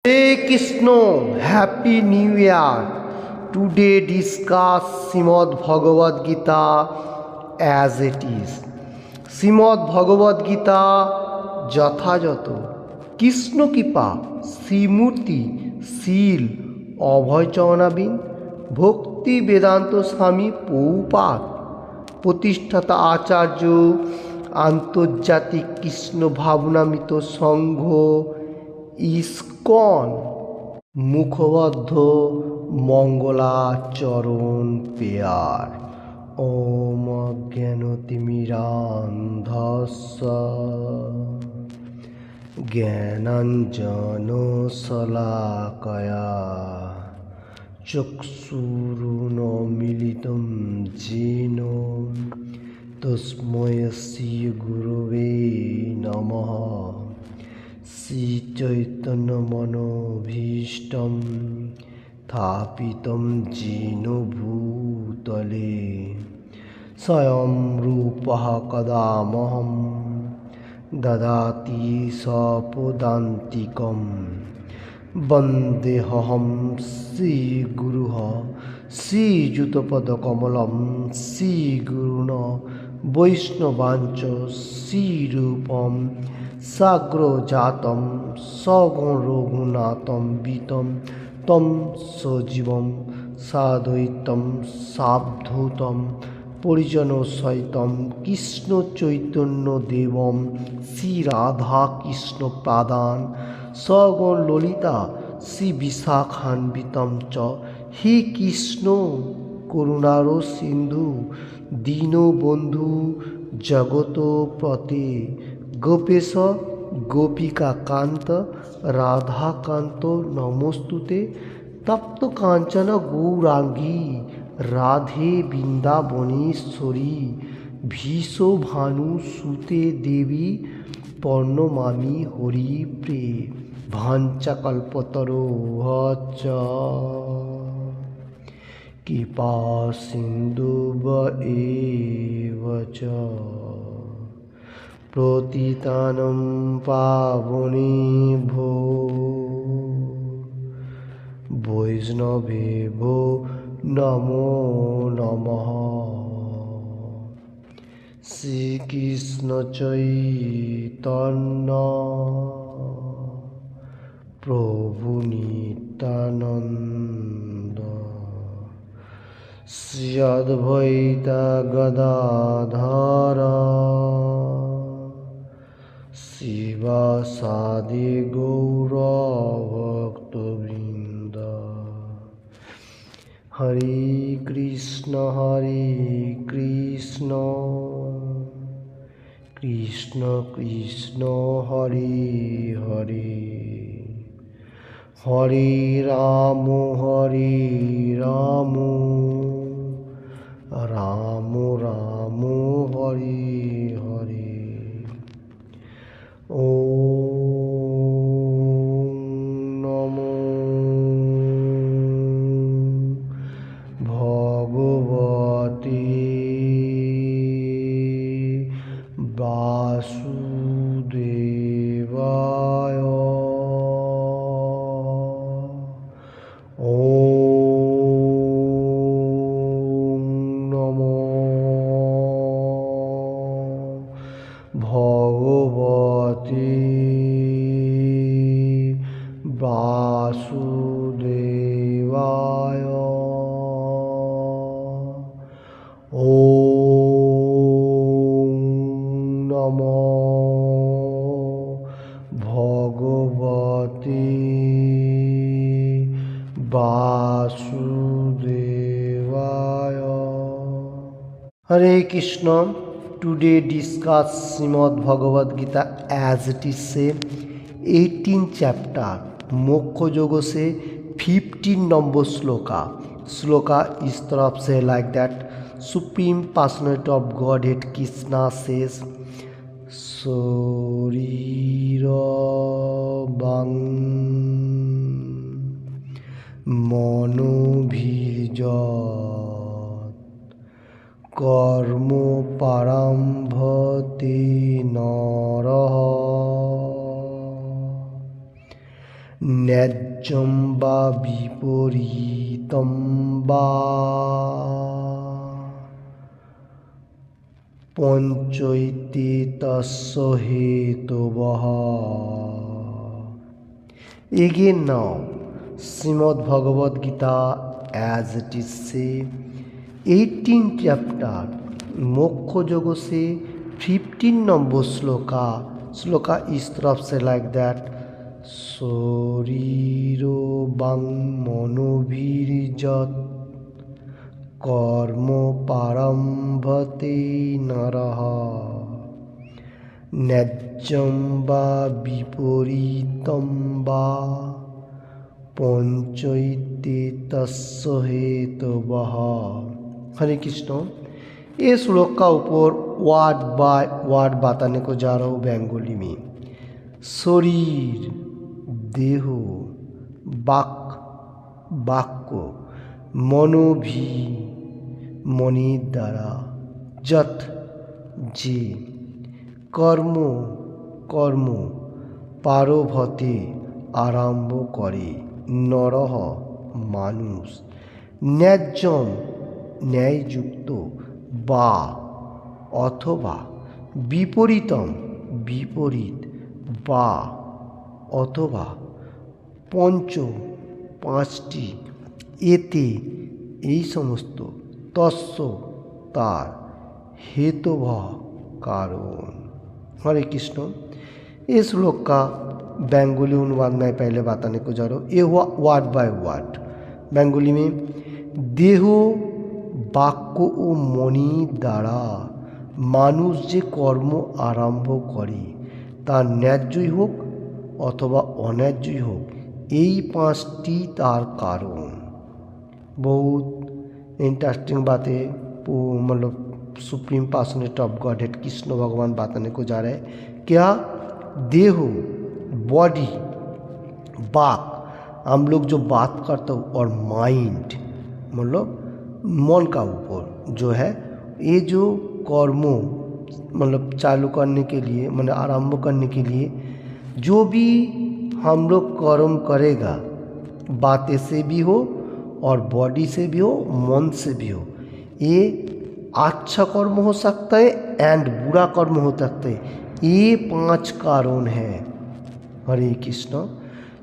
Hare Krishna, Happy New Year. Today discuss Srimad Bhagavad Gita as it is. Shrimad Bhagavad Gita যথাযথ কৃষ্ণ কৃপা শ্রীমূর্তি শীল অভয়চরণাবিন ভক্তি বেদান্ত স্বামী পৌপাত প্রতিষ্ঠাতা আচার্য আন্তর্জাতিক কৃষ্ণ ভাবনামিত সংঘ ইস্কন মুখবদ্ধ মঙ্গলাচরণ পেয়ার ওম জ্ঞানতিমিরান্ধস্য জ্ঞানাঞ্জনশলাকয়া চক্ষুরুন্মীলিतं येन তস্मै শ্রীগুরবে নমঃ। শ্রীচৈতন্যমনোভীষ্টং স্থাপিतं येन ভূতলে স্বয়ং রূপः কদা মহ্যং দদাতি স্বপদান্তিকং বন্দেহং শ্রীগুরুঃ শ্রীযুতপদকমलं শ্রীগুরুन् বৈষ্ণবাঞ্চ শ্রীরূপং সাগ্রজাতং সগণরঘুনাথং বিতং তং সজীবং সাদ্বৈতং সাবধূতং পরিজনসহিতং কৃষ্ণ চৈতন্য দেবং শ্রী রাধা কৃষ্ণ প্রাদান সগণ ললিতা শ্রী বিশাখান্বিতং চ। হে কৃষ্ণ করুণার সিন্ধু দীনবন্ধু জগৎপতে গোপেশ গোপিকাকান্ত রাধাকান্ত নমস্তুতে। তপ্ত কাঞ্চন গৌরাঙ্গী রাধে বৃন্দাবনেশ্বরী ভীষভানুসুতে দেবী প্রণমামি হরিপ্রে। ভাঞ্চকল্পতরুভ্যশ্চ কৃপা সিন্ধুভ্য চ পতিতানাং পাবনেভ্যো বৈষ্ণবেভ্যো নমো নমঃ। শ্রীকৃষ্ণ চৈতন্য প্রভু নিত্যানন্দ শ্রী অদ্বৈতা গদাধর শিবাসাদি গৌরভক্তবৃন্দ। হরে কৃষ্ণ কৃষ্ণ কৃষ্ণ হরে হরে হরে রাম রাম রাম হরে হরে। ওম নমো ভগবতে বাসুদেবায়। ওম নমো ভগবতে বাসুদেবায়। ওম নমো ভগবতে বাসুদেবায়। হরে Krishna. Today discuss Shrimad Bhagavad Gita as it is से 18 चैप्टर मोक्ष योग से 15 नंबर श्लोका इस तरफ से like that. Supreme personality of God head Krishna says शरीर बांग मनोबीज কর্ম প্রারম্ভতে নরঃ ন্যায্যম বা বিপরীতম বা পঞ্চৈতে তস্য হেতবঃ। Again now, Srimad Bhagavad Gita as it is say, 18 chapter, मोक्ष योगो से 15 नंबर श्लोका इस तरफ से like that, शरीरो बं मनोभिर्यत् कर्म प्रारम्भते नरः ন্যায্যম বা বিপরীতম বা पंचैते तस्य हेतवः। हरे कृष्ण। ये श्लोक का ऊपर वर्ड बाय वर्ड बताने को जा रहा हूँ बंगाली में। शरीर देह, वाक्य, मनोभी मनिर द्वारा, जत जे, कर्म प्रारभते आरम्भ करे नरः मानुष, न्याय्यम न्याययुक्त बा अथवा विपरीतम विपरीत बा अथवा पंच पाँचटी एते এই সমস্ত তস্য তার हेतुभ कारण। हरे कृष्ण। इस श्लोक का बंगाली अनुवाद मैं पहले बताने को जा रहा हूँ। ये हुआ वर्ड बाय वर्ड बंगाली में। देह বাক্য ও মনি দ্বারা মানুষ যে কর্ম আরম্ভ করে তা ন্যায্যই হোক অথবা অন্যায্যই হোক, এই পাঁচটি তার কারণ। बहुत इंटरेस्टिंग बातें मतलब supreme personality of godhead Krishna भगवान बताने को जा रहे हैं। क्या? देह बॉडी बाक हम लोग जो बात करते हो, और माइंड मतलब मन का ऊपर जो है, ये जो कर्मों मतलब चालू करने के लिए मतलब आरंभ करने के लिए जो भी हम लोग कर्म करेगा, बातें से भी हो और बॉडी से भी हो, मन से भी हो, ये अच्छा कर्म हो सकता है एंड बुरा कर्म हो सकता है। ये 5 कारण है। हरे कृष्ण।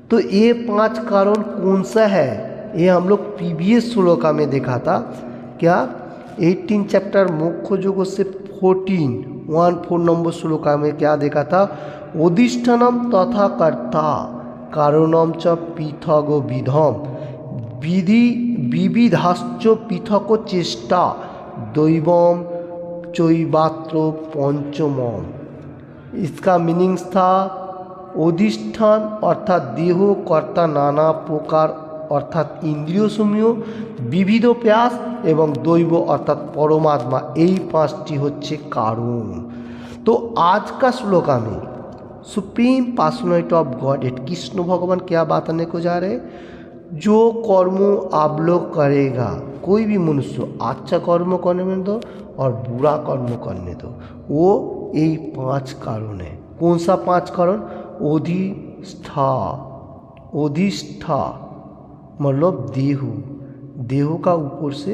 तो ये 5 कारण कौन सा है, ये हम लोग प्रीवियस श्लोका में देखा था। क्या? 18 चैप्टर मोक्ष योग से 14 नंबर श्लोका में क्या देखा था? अधिष्ठानम तथा कर्ता कारणम च पृथग विधम विविधाश्च पृथक चेष्टा दैवम चैवात्र पंचमम। इसका मीनिंग्स था अधिष्ठान अर्थात देह, कर्ता नाना प्रकार अर्थात इंद्रिय समूह, विविध प्यास एवं दैव अर्थात परमात्मा, এই 5টি হচ্ছে কারণ। तो आज का श्लोका में supreme personality of godhead Krishna भगवान क्या बताने को जा रहे हैं? जो कर्म आप लोग करेगा, कोई भी मनुष्य अच्छा कर्म करने दो और बुरा कर्म करने दो, वो यही 5 कारण है। कौन सा 5 कारण? अधिष्ठा मतलब देह का ऊपर से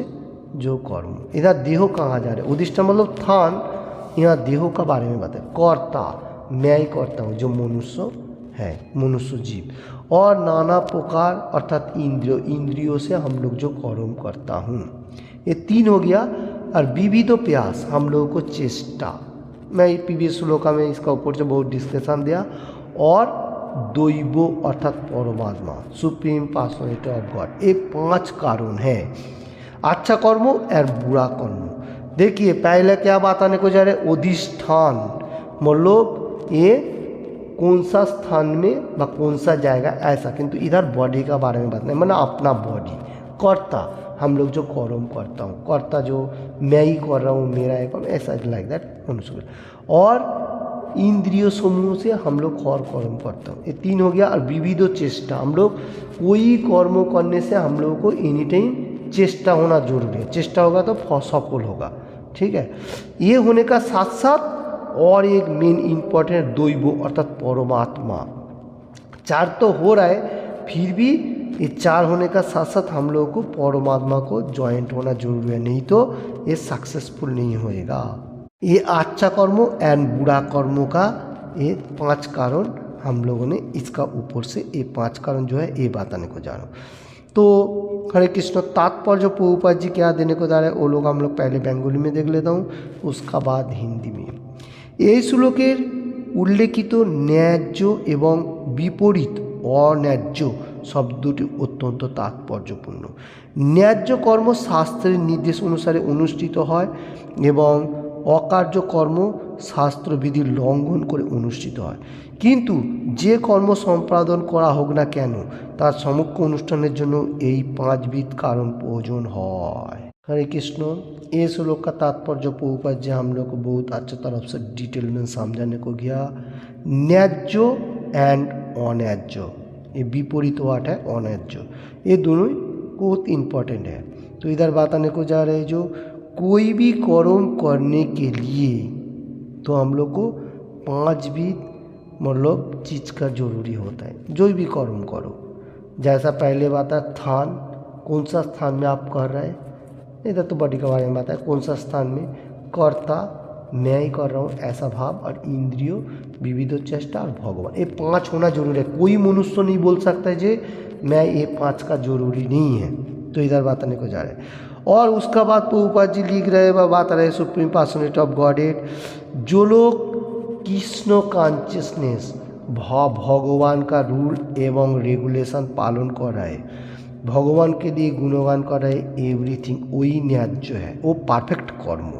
जो कर्म। इधर देह कहाँ जा रहे? अधिष्ठा मतलब थान, यहाँ देह का बारे में बताए। कर्ता मैं ही करता हूँ, जो मनुष्य है, मनुष्य जीव, और नाना प्रकार अर्थात इंद्रियों से हम लोग जो कर्म करता हूँ, ये 3 हो गया। और विविध प्यास हम लोगों को चेष्टा, मैं प्रीवियस श्लोका में इसका ऊपर से बहुत डिस्कशन दिया। और दैव अर्थात परमात्मा सुप्रीम पर्सनैलिटी ऑफ गॉड, ये 5 कारण है अच्छा कर्म और बुरा कर्म। देखिए पहले क्या बताने को जा रहे? अधिष्ठान मतलब ये कौन सा स्थान में व कौन सा जाएगा ऐसा, किंतु इधर बॉडी का बारे में बताना है, मतलब अपना बॉडी। कर्ता हम लोग जो कर्म करता हूँ, कर्ता जो मैं ही कर रहा हूँ, मेरा एक ऐसा लाइक दैट मनुष्य। और इंद्रिय समूह से हम लोग और कर्म करता हूँ, ये 3 हो गया। और विविध चेष्टा, हम लोग कोई कर्म करने से हम लोगों को एनी टाइम चेष्टा होना जरूरी है, चेष्टा होगा तो सफल होगा। ठीक है, ये होने का साथ साथ और एक मेन इम्पोर्टेंट दैव अर्थात परमात्मा। 4 तो हो रहा है, फिर भी ये 4 होने का साथ साथ हम लोगों को परमात्मा को जॉइंट होना जरूरी है, नहीं तो ये सक्सेसफुल नहीं होएगा। ये अच्छा कर्म एंड बुरा कर्म का ये 5 कारण हम लोगों ने इसका ऊपर से ये 5 कारण जो है ये बताने को जा रहा हूँ। तो हरे कृष्ण तात्पर्य प्रभुपाद जी क्या देने को जा रहे हैं वो लोग हम लोग पहले बेंगोली में देख लेता हूँ, उसका बाद हिंदी में। এই শ্লোকের উল্লেখিত ন্যায্য এবং বিপরীত অন্যায্য শব্দটি অত্যন্ত তাৎপর্যপূর্ণ। ন্যায্য কর্ম শাস্ত্রের নির্দেশ অনুসারে অনুষ্ঠিত হয় এবং অকার্য কর্ম শাস্ত্রবিধি লঙ্ঘন করে অনুষ্ঠিত হয়। কিন্তু যে কর্ম সম্পাদন করা হোক না কেন তার সমগ্র অনুষ্ঠানের জন্য এই 5 বিধ কারণ প্রয়োজন হয়। हरे कृष्ण। ये श्लोक का तात्पर्य प्रभुपाद जी हम लोग को बहुत अच्छी तरफ से डिटेल में समझाने को गया। न्याय्य एंड अन्याय्य, ये विपरीत वाट है अन्याय्य, ये दोनों ही बहुत इम्पोर्टेंट है। तो इधर बताने को जा रहे हैं जो कोई भी कर्म करने के लिए तो हम लोग को 5 विध मतलब चीज़ का जरूरी होता है। जो भी कर्म करो, जैसा पहले बात है स्थान, कौन सा स्थान में आप कर रहे हैं, इधर तो बॉडी के बारे में बात है, कौन सा स्थान में कर्ता मैं ही कर रहा हूँ ऐसा भाव, और इंद्रियों विविध चेष्टा और भगवान, ये 5 होना जरूरी है। कोई मनुष्य नहीं बोल सकता है जे मैं ये 5 का जरूरी नहीं है। तो इधर बताने को जा रहे हैं। और उसका बाद प्रभुपाद जी लिख रहे हैं बात रहे सुप्रीम पर्सनैलिटी ऑफ गॉडहेड, जो लोग कृष्ण कॉन्शियसनेस भगवान का रूल एवं रेगुलेशन पालन कर रहा है, भगवान के लिए गुणगान कर रहे एवरीथिंग, वही न्याय्य है, वो परफेक्ट कर्म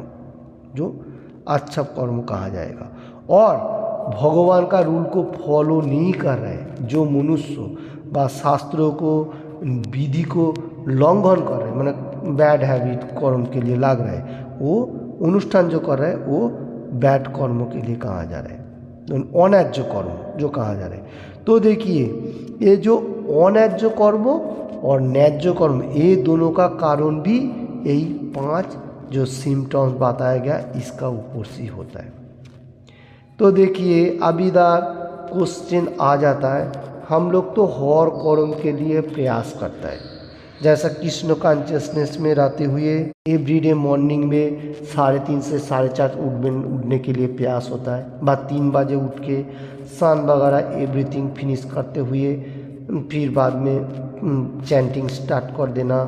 जो अच्छा कर्म कहा जाएगा। और भगवान का रूल को फॉलो नहीं कर रहे जो मनुष्य व शास्त्रों को विधि को लंघन कर रहे, मैंने बैड हैबिट कर्म के लिए लग रहा है, वो अनुष्ठान जो कर रहा है वो बैड कर्म के लिए कहा जा रहा है, अन्याय्य कर्म जो कहा जा रहा है। तो देखिए ये जो अन्याय्य कर्म और न्याय्य कर्म ये दोनों का कारण भी यही 5 जो सिम्टम्स बताया गया इसका ऊपर से होता है। तो देखिए अब इधर क्वेश्चन आ जाता है, हम लोग तो हर कर्म के लिए प्रयास करता है, जैसा कृष्ण कॉन्शियसनेस में रहते हुए एवरीडे मॉर्निंग में 3:30 से 4:30 उठने के लिए प्रयास होता है, बाद 3 बजे उठ के स्नान वगैरह एवरीथिंग फिनिश करते हुए फिर बाद में चैंटिंग स्टार्ट कर देना,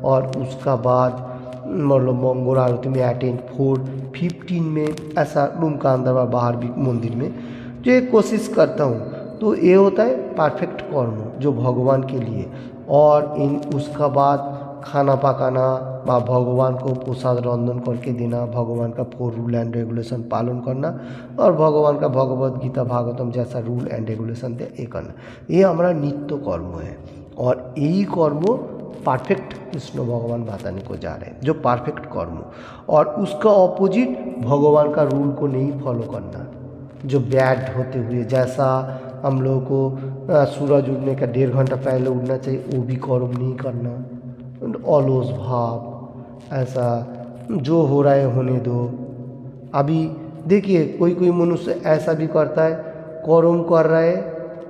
और उसका बाद मतलब मंगल आरती में अटेंड 4:15 में ऐसा रूम का अंदर व बाहर भी मंदिर में जो ये कोशिश करता हूँ, तो ये होता है परफेक्ट कर्म जो भगवान के लिए। और उसका बाद खाना पकाना व भगवान को प्रसाद रंधन करके देना, भगवान का 4 रूल एंड रेगुलेशन पालन करना, और भगवान का भगवद गीता भागवतम जैसा रूल एंड रेगुलेशन दे ये करना, ये हमारा नित्य कर्म है। और यही कर्म परफेक्ट कृष्ण भगवान बताने को जा रहे हैं जो परफेक्ट कर्म, और उसका ऑपोजिट भगवान का रूल को नहीं फॉलो करना जो बैड होते हुए, जैसा हम लोगों को सूरज उगने का 1.5 घंटा पहले उठना चाहिए वो भी कर्म नहीं करना, अलस भाव, ऐसा जो हो रहा है होने दो। अभी देखिए कोई कोई मनुष्य ऐसा भी करता है कर्म कर रहा है,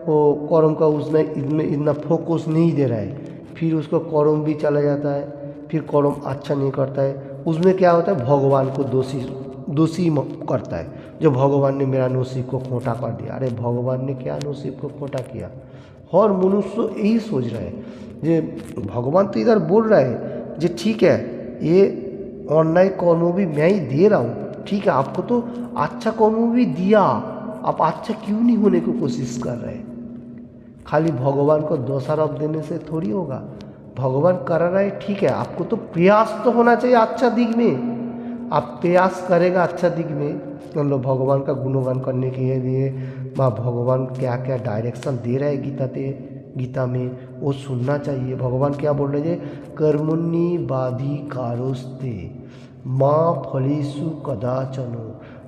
वो कर्म का उसमें इतना फोकस नहीं दे रहा है, फिर उसको कर्म भी चला जाता है, फिर कर्म अच्छा नहीं करता है, उसमें क्या होता है भगवान को दोषी करता है, जो भगवान ने मेरा नसीब को खोटा कर दिया। अरे भगवान ने क्या नसीब को खोटा किया? हर मनुष्य यही सोच रहा है जे भगवान तो इधर बोल रहा है जे ठीक है ये अन्याय कर्म भी मैं ही दे रहा हूँ, ठीक है आपको तो अच्छा कर्म भी दिया, आप अच्छा क्यों नहीं होने की कोशिश कर रहे हैं? खाली भगवान को दोषारोप देने से थोड़ी होगा, भगवान कर रहा है ठीक है, आपको तो प्रयास तो होना चाहिए अच्छा दिग में, आप प्रयास करेगा अच्छा दिग में, मतलब भगवान का गुणगान करने के लिए माँ भगवान क्या क्या डायरेक्शन दे रहा है गीता में वो सुनना चाहिए। भगवान क्या बोल रहे हैं, कर्मण्यि बाधिकारोस्ते माँ फलेषु कदाचन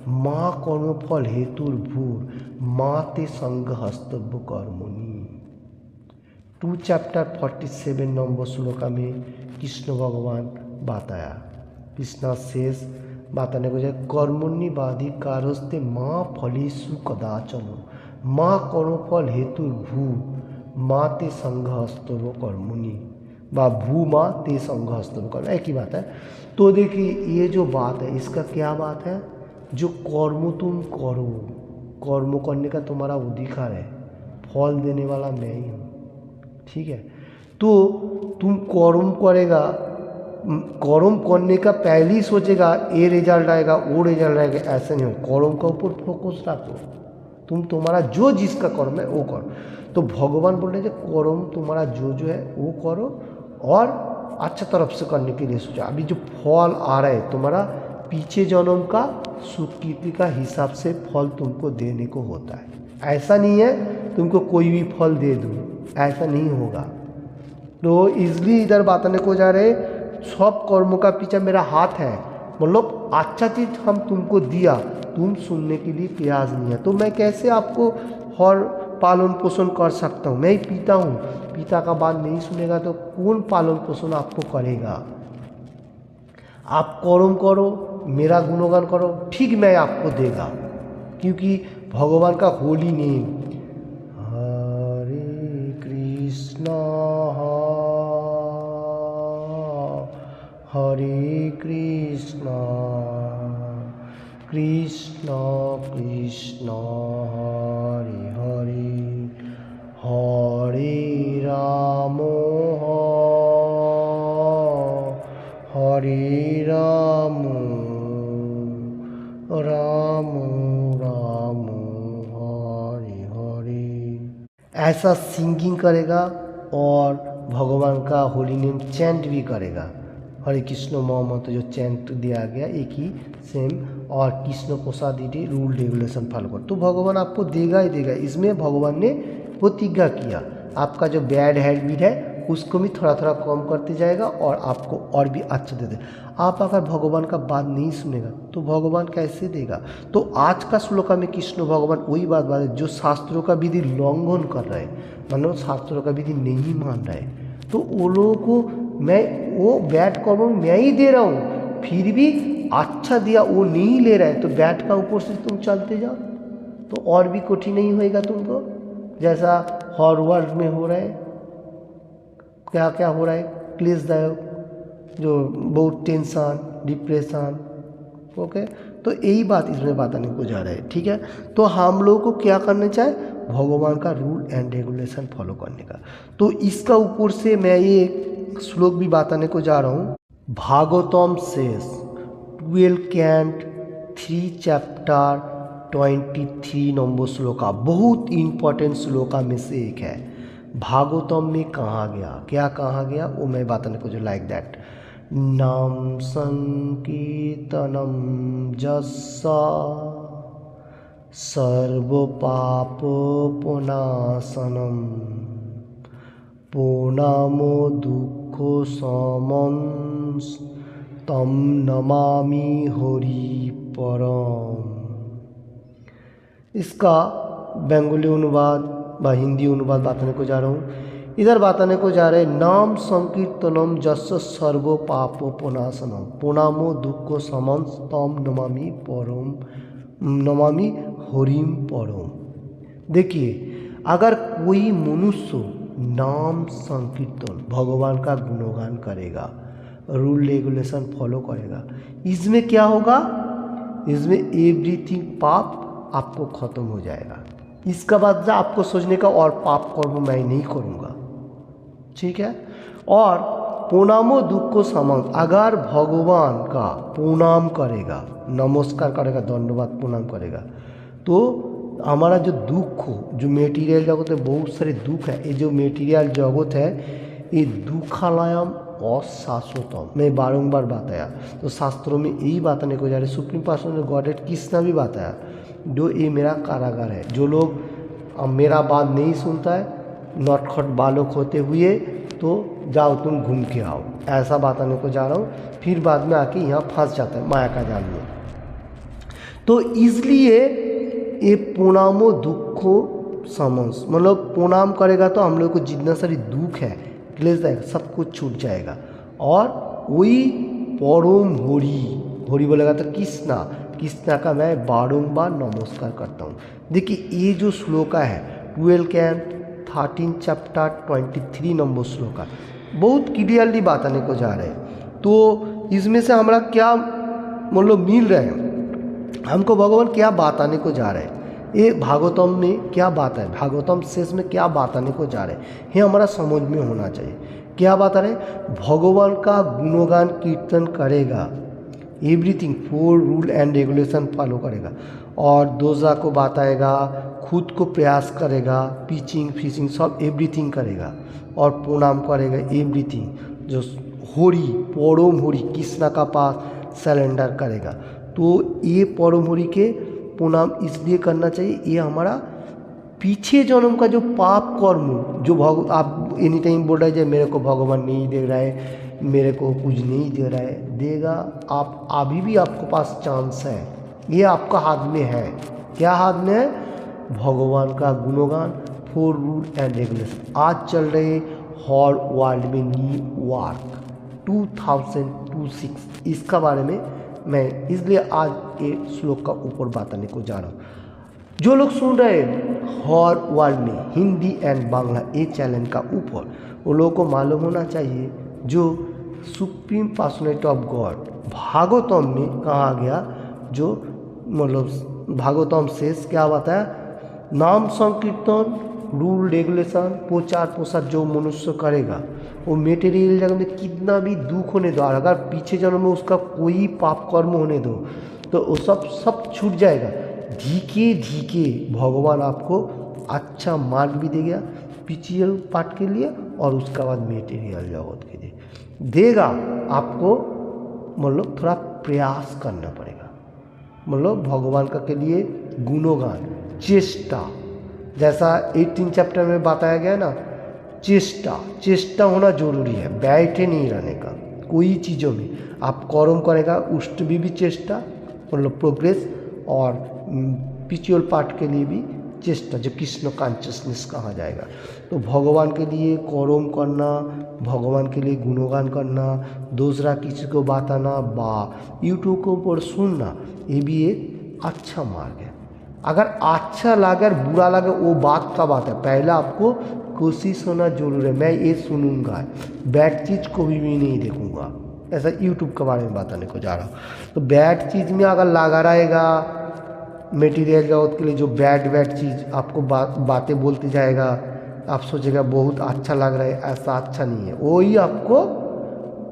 माँ कर्मफल हेतुर्भूर माँ ते संग हस्तव्य कर्मणि। 2 चैप्टर 47 नंबर श्लोका में कृष्ण भगवान बताया, कृष्णा शेष बताने को जाए कर्मण्यि बाधिकारस्ते माँ फलेषु कदाचन माँ कर्मफल हेतुर्भू মা তে সংঘস্তব কর্মণি বা भूमा ते संघस्तव कर्म, एक ही बात है। तो देखिए ये जो बात है इसका क्या बात है, जो कर्म तुम करो, कर्म करने का तुम्हारा अधिकार है, फल देने वाला मैं ही हूँ, ठीक है। तो तुम कर्म करेगा, कर्म करने का पहले ही सोचेगा ये रिजल्ट आएगा वो रिजल्ट आएगा, ऐसा नहीं हो। कर्म के ऊपर फोकस रखो, तुम तुम्हारा जो जिसका कर्म है वो करो। तो भगवान बोल रहे हैं कर्म तुम्हारा जो है वो करो और अच्छा तरफ से करने के लिए सोचा। अभी जो फल आ रहा है तुम्हारा पीछे जन्म का सुकृति का हिसाब से फल तुमको देने को होता है, ऐसा नहीं है तुमको कोई भी फल दे दूँ, ऐसा नहीं होगा। तो इसलिए इधर बताने को जा रहे सब कर्मों का पीछे मेरा हाथ है, मतलब अच्छा चीज़ हम तुमको दिया, तुम सुनने के लिए प्रयास नहीं है, तो मैं कैसे आपको हर पालन पोषण कर सकता हूँ। मैं ही पिता हूँ, पिता का बात नहीं सुनेगा तो कौन पालन पोषण आपको करेगा। आप कर्म करो, मेरा गुणगान करो, ठीक मैं आपको देगा, क्योंकि भगवान का होली नेम हरे कृष्ण हरे कृष्ण कृष्ण कृष्ण हरे हरे हरे राम हरे राम राम राम हरे हरे, ऐसा सिंगिंग करेगा और भगवान का होली नेम चैंट भी करेगा। हरे कृष्ण मोहम्मद जो चैंट दिया गया एक ही सेम, और कृष्ण प्रसाद दी रूल रेगुलेशन फॉलो कर, तो भगवान आपको देगा ही देगा। इसमें भगवान ने प्रतिज्ञा किया आपका जो बैड हैबिट है उसको भी थोड़ा थोड़ा कम करते जाएगा और आपको और भी अच्छा दे दे। आप अगर भगवान का बात नहीं सुनेगा तो भगवान कैसे देगा। तो आज का श्लोका में कृष्ण भगवान वही बात है, जो शास्त्रों का विधि उल्लंघन कर रहे हैं, मतलब शास्त्रों का विधि नहीं मान रहे, तो वो लोगों को मैं वो बैड कर्म मैं ही दे रहा हूँ, फिर भी अच्छा दिया वो नहीं ले रहा है, तो बैड का ऊपर से तुम चलते जाओ तो और भी कठिन नहीं होएगा तुमको, जैसा हर वर्ल्ड में हो रहा है। क्या क्या हो रहा है, क्लेशदायक, जो बहुत टेंशन, डिप्रेशन, ओके। तो यही बात इसमें बताने को जा रहा है, ठीक है। तो हम लोगों को क्या करना चाहिए, भगवान का रूल एंड रेगुलेशन फॉलो करने का। तो इसका ऊपर से मैं ये श्लोक भी बताने को जा रहा हूँ। भागवतम शेष 12 कैंट 3 चैप्टर 23 नंबर श्लोका, बहुत इंपॉर्टेंट श्लोका में से एक है। भागवतम में कहा गया, क्या कहा गया वो मैं बताने को जो लाइक दैट, नाम संकीर्तनम जस्सा सर्व पापोपनाशनम प्रणामो दुख समं तम नमामि हरि परम। इसका बंगाली अनुवाद व हिंदी अनुवाद बताने को जा रहा हूँ। इधर बताने को जा रहे नाम संकीर्तनम जस्य सर्व पापोपनाशनम प्रणामो दुख समं तम नमामि परम नमामि हरिम परम। देखिए अगर कोई मनुष्य नाम संकीर्तन भगवान का गुणगान करेगा, रूल रेगुलेशन फॉलो करेगा, इसमें क्या होगा, इसमें एवरीथिंग पाप आपको खत्म हो जाएगा। इसका बाद आपको सोचने का और पाप कर्म मैं नहीं करूँगा, ठीक है। और प्रणामो दुख समं, अगर भगवान का प्रणाम करेगा, नमस्कार करेगा, दंडवाद प्रणाम करेगा, तो हमारा जो दुख हो, जो मेटीरियल जगत में बहुत सारे दुख है, ये जो मेटीरियल जगत है ये दुखालयम और शाश्वतम, मैं बारंबार बताया। तो शास्त्रों में यही बताने को जा रहे, सुप्रीम पर्सन गॉडेड कृष्णा भी बताया, जो ये मेरा कारागार है। जो लोग मेरा बात नहीं सुनता है, नटखट बालक होते हुए, तो जाओ तुम घूम के आओ, ऐसा बताने को जा रहा हूँ। फिर बाद में आके यहाँ फंस जाता है माया का जाल में। तो इसलिए ये प्रणामो दुखो समंस, मतलब प्रणाम करेगा तो हम लोग को जितना सारी दुख है क्लेशदायक सब कुछ छूट जाएगा। और वही परम हरि, हरि बोलेगा तो कृष्णा, कृष्णा का मैं बारंबार नमस्कार करता हूँ। देखिए ये जो श्लोका है 12 कैंट 13 चैप्टर 23 नंबर श्लोक का बहुत क्लियरली बताने को जा रहे हैं। तो इसमें से हमारा क्या मतलब मिल रहा है, हमको भगवान क्या बताने को जा रहे हैं, ये भागवतम में क्या बात है, भागवतम शेष में क्या बताने को जा रहे हैं, ये हमारा समझ में होना चाहिए। क्या बता रहे, भगवान का गुणगान कीर्तन करेगा, everything 4 rule and regulation follow करेगा, और दोजा को बताएगा, खुद को प्रयास करेगा, पीचिंग फिशिंग सब एवरीथिंग करेगा, और प्रणाम करेगा एवरीथिंग, जो होरी परम होरी कृष्णा का पास सरेंडर करेगा। तो ये परम होरी के प्रणाम इसलिए करना चाहिए, ये हमारा पीछे जन्म का जो पाप कर्म जो आप एनी टाइम बोल रहे हैं मेरे को भगवान नहीं दे रहा है, मेरे को कुछ नहीं दे रहा है, देगा। आप अभी भी आपके पास चांस है, ये आपका हाथ में है। क्या हाथ में है, भगवान का गुणगान, 4 रूल एंड रेगुलेशन। आज चल रहे हर वर्ल्ड में न्यू वर्क 2026, इसका बारे में मैं इसलिए आज ये श्लोक का ऊपर बताने को जा रहा हूँ। जो लोग सुन रहे हैं हर वर्ल्ड में हिंदी एंड बांग्ला ये चैनल का ऊपर, वो लोगों को मालूम होना चाहिए जो supreme personality of God Bhagavatam में कहा गया, जो मतलब भागवतम शेष क्या बताया, नाम संकीर्तन रूल रेगुलेशन प्रचार प्रसार जो मनुष्य करेगा वो मेटेरियल जगह में कितना भी दुख होने दो, और अगर पीछे जन्म में उसका कोई पाप कर्म होने दो तो वो सब छूट जाएगा। धीके धीके भगवान आपको अच्छा मार्ग भी देगा स्पिरिचुअल पार्ट के लिए, और उसके बाद मेटेरियल जगत के लिए देगा। आपको मतलब थोड़ा प्रयास करना पड़ेगा, मतलब भगवान का के लिए गुणगान चेष्टा, जैसा 18 चैप्टर में बताया गया ना, चेष्टा होना जरूरी है, बैठे नहीं रहने का। कोई चीज़ों में आप कर्म करेगा उष्ट भी चेष्टा मतलब प्रोग्रेस, और स्पिरिचुअल पार्ट के लिए भी चेष्टा, जो कृष्ण कॉन्शियसनेस कहा जाएगा। तो भगवान के लिए कर्म करना, भगवान के लिए गुणगान करना, दूसरा किसी को बताना बा यूट्यूब के ऊपर सुनना, ये भी एक अच्छा मार्ग है। अगर अच्छा लगे और बुरा लगे वो बात का बात है, पहले आपको कोशिश होना जरूर है। मैं ये सुनूंगा, बैड चीज़ को भी नहीं देखूंगा, ऐसा यूट्यूब के बारे में बताने को जा रहा हूँ। तो बैड चीज़ में अगर लगा रहेगा, मटेरियल जगत के लिए जो बैड चीज़ आपको बातें बोलती जाएगा, आप सोचेगा बहुत अच्छा लग रहा है, ऐसा अच्छा नहीं है, वही आपको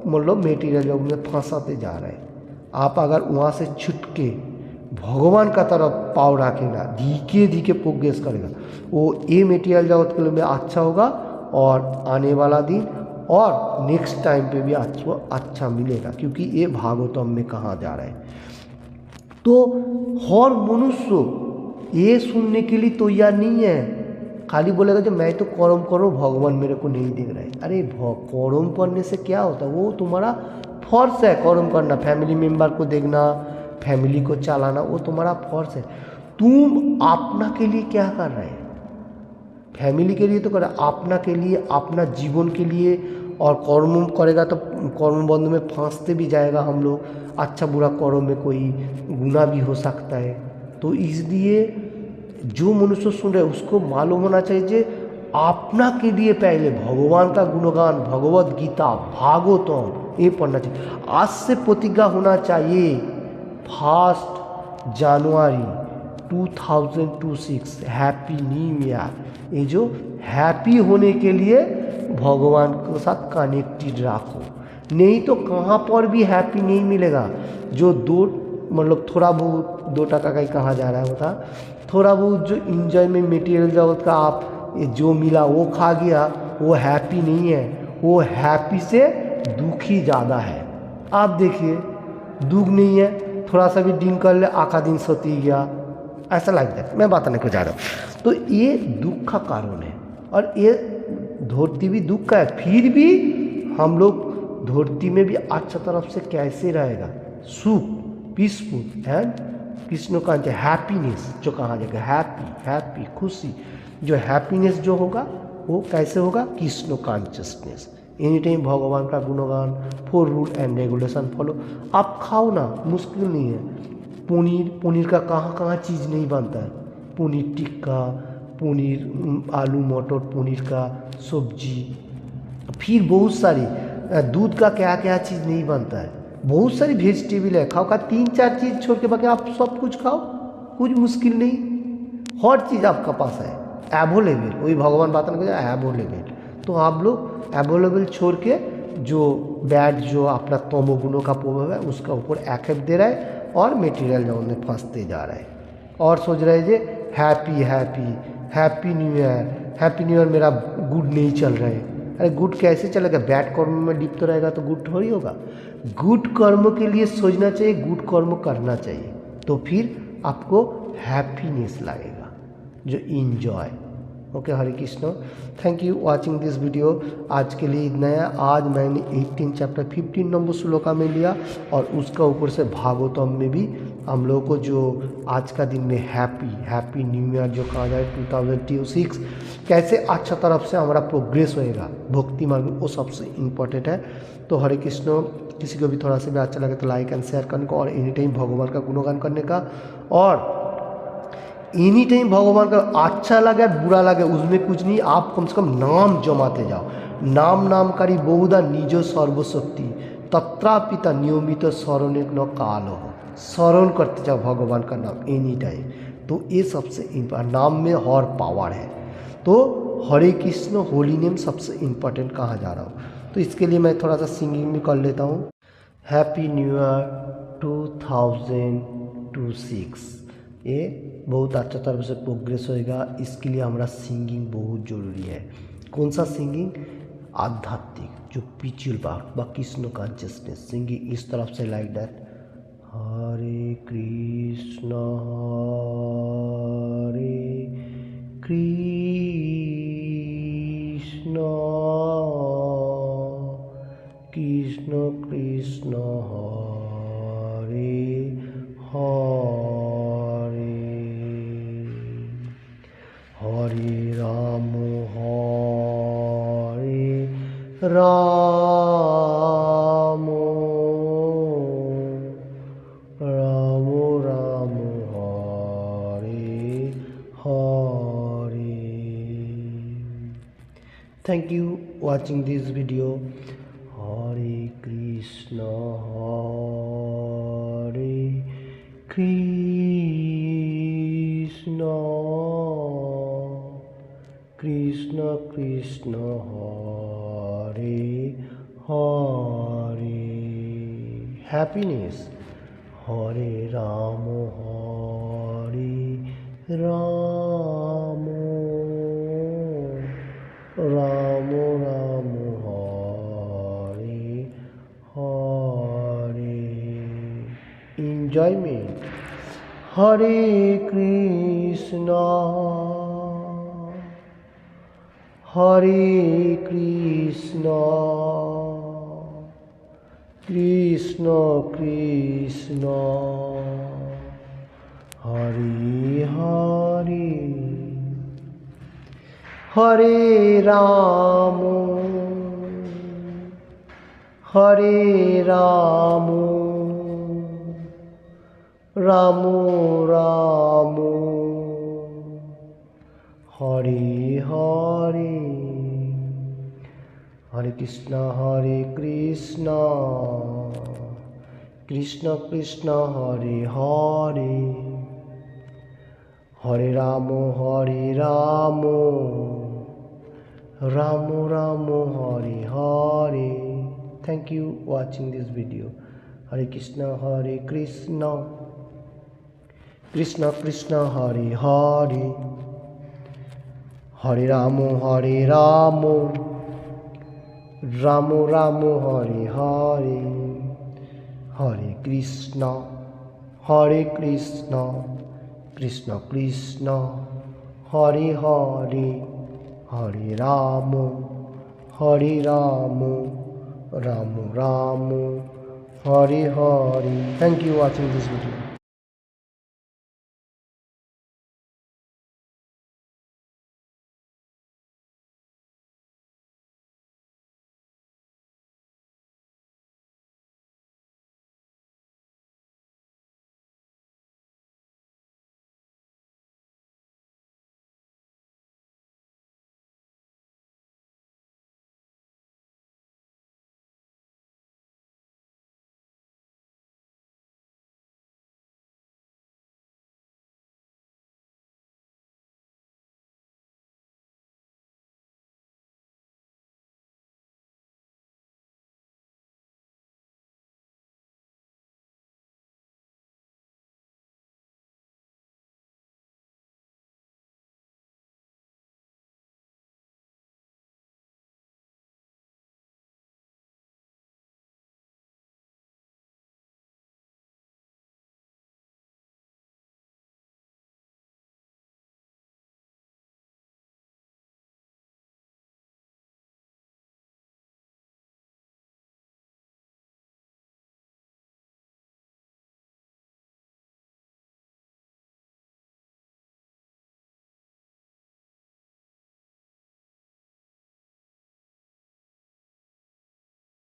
मतलब मटेरियल जगत में फंसाते जा रहे हैं। आप अगर वहाँ से छुट के भगवान का तरफ पाव रखेगा, धीके धीके प्रोग्रेस करेगा, वो ये मटेरियल जगत के लिए भी अच्छा होगा, और आने वाला दिन और नेक्स्ट टाइम पे भी अच्छा मिलेगा, क्योंकि ये भागवतम में कहा जा रहा है। तो हर मनुष्य ये सुनने के लिए तैयार नहीं है, खाली बोलेगा जो मैं तो कर्म करो, भगवान मेरे को नहीं देख रहा है। अरे कर्म करने से क्या होता है, वो तुम्हारा फर्ज है कर्म करना, फैमिली मेम्बर को देखना, फैमिली को चलाना, वो तुम्हारा फर्ज है। तुम अपना के लिए क्या कर रहे हैं, फैमिली के लिए तो कर, अपना के लिए, अपना जीवन के लिए, और कर्म करेगा तो कर्म बंध में फंसते भी जाएगा हम लोग, अच्छा बुरा कर्म में कोई गुनाह भी हो सकता है। तो इसलिए जो मनुष्य सुन रहे उसको मालूम होना चाहिए जे अपना के लिए पहले भगवान का गुणगान, भगवत गीता, भागवतम ये पढ़ना चाहिए। आज से प्रतिज्ञा होना चाहिए 1 जनवरी 2026 हैप्पी न्यू ईयर। ये जो हैप्पी होने के लिए भगवान के साथ कनेक्टेड रखो, नहीं तो कहाँ पर भी हैप्पी नहीं मिलेगा। जो दो मतलब थोड़ा बहुत 2 टका का ही कहा जा रहा है, होता थोड़ा बहुत जो इंजॉय में मटेरियल जगत का आप जो मिला वो खा गया, वो हैप्पी नहीं है, वो हैप्पी से दुखी ज़्यादा है। आप देखिए दुख नहीं है, थोड़ा सा भी दिन कर ले आखा दिन सोती गया, ऐसा लगता है। मैं बताने को जा रहा हूँ, तो ये दुख का कारण है, और ये धरती भी दुख का है। फिर भी हम लोग धरती में भी अच्छा तरफ से कैसे रहेगा, सुख, पीसफुल एंड कृष्ण का हैप्पीनेस जो कहा जाएगा, हैप्पी खुशी, जो हैप्पीनेस जो होगा वो कैसे होगा, कृष्ण कॉन्शियसनेस। एनी टाइम भगवान का गुणगान, 4 रूल एंड रेगुलेशन फॉलो। आप खाओ ना, मुश्किल नहीं है। पनीर का कहाँ चीज़ नहीं बनता है, पनीर टिक्का, पनीर, आलू मटर पनीर का सब्जी, फिर बहुत सारी दूध का क्या क्या चीज़ नहीं बनता है, बहुत सारी वेजिटेबल है। खाओ का 3-4 चीज़ छोड़ के बाकी आप सब कुछ खाओ, कुछ मुश्किल नहीं, हर चीज़ आपका पास है अवेलेबल। वही भगवान बात ना अवेलेबल, तो आप लोग अवेलेबल छोड़ के जो बैड जो अपना तमोगुणों का प्रभाव है उसका ऊपर एक्ट दे रहा है और मटेरियल जोन में फंसते जा रहा है और सोच रहे हैं जे happy happy happy new year, happy new year मेरा गुड नहीं चल रहा है। अरे गुड कैसे चलेगा, बैड कर्म में लिप्त रहेगा तो गुड थोड़ी होगा। गुड कर्म के लिए सोचना चाहिए, गुड कर्म करना चाहिए, तो फिर आपको हैप्पीनेस लगेगा, जो enjoy. Okay, Hare Krishna, thank you watching this video. आज के लिए इतना है। आज मैंने 18 चैप्टर 15 नंबर श्लोका में लिया और उसका ऊपर से भागवतम में भी हम लोगों को जो आज का दिन में हैप्पी न्यू ईयर जो कहा जाए 2026 कैसे अच्छा तरफ से हमारा प्रोग्रेस होएगा भक्ति मार्ग में, वो सबसे इम्पोर्टेंट है। तो हरे कृष्ण, किसी को भी थोड़ा सा भी अच्छा लगे तो लाइक एंड शेयर करने का और एनी टाइम भगवान का गुणगान करने का, और एनी टाइम भगवान का अच्छा लगे बुरा लगे उसमें कुछ नहीं, आप कम से कम नाम जमाते जाओ। नामकारी बहुधा निज सर्वशक्ति तत्रापिता नियमित स्मरण न काल हो, स्मरण करते जाओ भगवान का नाम एनी टाइम। तो ये सबसे नाम में हर पावर है। तो हरे कृष्ण होली नेम सबसे इम्पोर्टेंट कहा जा रहा हूँ, तो इसके लिए मैं थोड़ा सा सिंगिंग भी कर लेता हूँ। हैप्पी न्यू ईयर 2026, ये बहुत अच्छा तरह से प्रोग्रेस होएगा। इसके लिए हमारा सिंगिंग बहुत ज़रूरी है। कौन सा सिंगिंग? आध्यात्मिक, जो पिचुअल बा कृष्ण कॉन्शियसनेस सिंगिंग इस तरफ से like that, Hare Krishna Krishna Krishna Hare Hare Hare Ram Ram Ram Ram Hare Hare. Thank you watching this video. Hare Krishna Krishna Krishna Hare Hare happiness. Hare Ram Ram Ram Ram Hare Hare enjoyment। Hare Krishna Krishna Krishna Hare Hare Hare Ram Ram Ram Hare Hare. Hare Krishna Krishna Krishna Hare Hare Hare Ram Ram Ram Hare Hare. Thank you watching this video. Hare Krishna Krishna Krishna Hare Hare Hare Ram Ram Ram Hare Hare Hare Krishna Krishna Krishna Hare Hare Hare Ram Ram Ram Hare Hare. Thank you watching this video.